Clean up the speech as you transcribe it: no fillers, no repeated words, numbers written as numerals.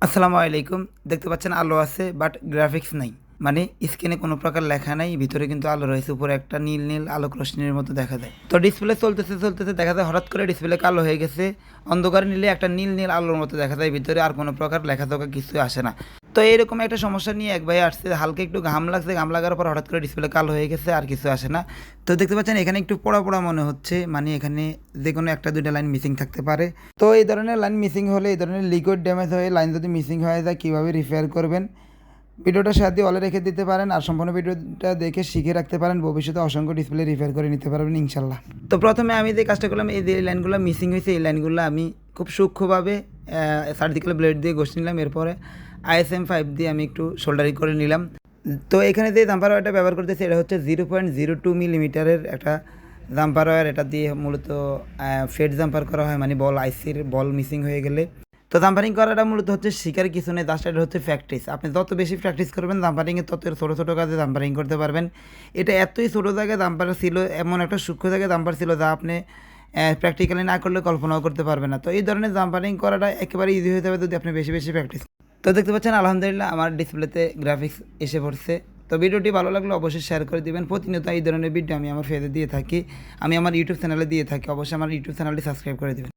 আসসালামু আলাইকুম। দেখতে পাচ্ছেন আলো আছে বাট গ্রাফিক্স নাই। মানে স্ক্রিনে কোনো প্রকার লেখা নাই। ভিতরে কিন্তু আলো রয়েছে। উপরে একটা নীল, নীল আলোক রশ্মির মতো দেখা যায়। তো ডিসপ্লে চলতেছে দেখা যায় হঠাৎ করে ডিসপ্লে কালো হয়ে গেছে। অন্ধকারে নিলে একটা নীল, নীল আলোর মতো দেখা যায়। ভিতরে আর কোনো প্রকার লেখাজোখা কিছুই আসে না। তো এইরকম একটা সমস্যা নিয়ে এক ভাই আসছে। হালকা একটু ঘাম লাগছে। ঘাম লাগার পর হঠাৎ করে ডিসপ্লে কালো হয়ে গেছে। আর কিছু আসে না। তো দেখতে পাচ্ছেন এখানে একটু পোড়া, পোড়া মনে হচ্ছে। মানে এখানে যেকোনো ১টা ২টা লাইন মিসিং থাকতে পারে। তো এই ধরনের লাইন মিসিং হলে, এই ধরনের লিকুইড ড্যামেজ হয়ে লাইন যদি মিসিং হয়ে যায় কীভাবে রিপেয়ার করবেন, ভিডিওটার সাথে অলে রেখে দিতে পারেন আর সম্পূর্ণ ভিডিওটা দেখে শিখে রাখতে পারেন। ভবিষ্যতে অসংখ্য ডিসপ্লে রিপেয়ার করে নিতে পারবেন ইনশাল্লাহ। তো প্রথমে আমি যে কাজটা করলাম, এই যে লাইনগুলো মিসিং হয়েছে এই লাইনগুলো আমি খুব সূক্ষ্মভাবে সার্জিক্যাল ব্লেড দিয়ে ঘষে নিলাম। এরপরে ISM 5 দিয়ে আমি একটু সোল্ডারিং করে নিলাম। তো এখানে যে জাম্পার ওয়্যারটা ব্যবহার করতেছি এটা হচ্ছে 0.02 মিলিমিটারের একটা জাম্পার ওয়্যার। এটা দিয়ে মূলত ফেড জাম্পার করা হয়, মানে বল আইসির বল মিসিং হয়ে গেলে। তো জাম্পারিং করাটা মূলত হচ্ছে শিকার কিছু নেই, জাস্ট এটা হচ্ছে প্র্যাকটিস। আপনি যত বেশি প্র্যাকটিস করবেন জাম্পারিংয়ে তত ছোটো ছোটো কাজে জাম্পারিং করতে পারবেন। এটা এতই ছোটো জায়গায় জাম্পার ছিল, এমন একটা সূক্ষ্ম জায়গায় জাম্পার ছিল যা আপনি প্র্যাকটিক্যালি না করলে কল্পনাও করতে পারবেন না। তো এই ধরনের জাম্পারিং করাটা একেবারে ইজি হয়ে যাবে যদি আপনি বেশি বেশি প্র্যাকটিস। তো দেখতে পাচ্ছেন আলহামদুলিল্লাহ আমার ডিসপ্লেতে গ্রাফিক্স এসে পড়ছে। তো ভিডিওটি ভালো লাগলে অবশ্যই শেয়ার করে দিবেন। প্রতিনিয়ত এই ধরনের ভিডিও আমি আমার ফেসে দিয়ে থাকি, আমি আমার ইউটিউব চ্যানেলে দিয়ে থাকি। অবশ্যই আমার ইউটিউব চ্যানেলটি সাবস্ক্রাইব করে দেবেন।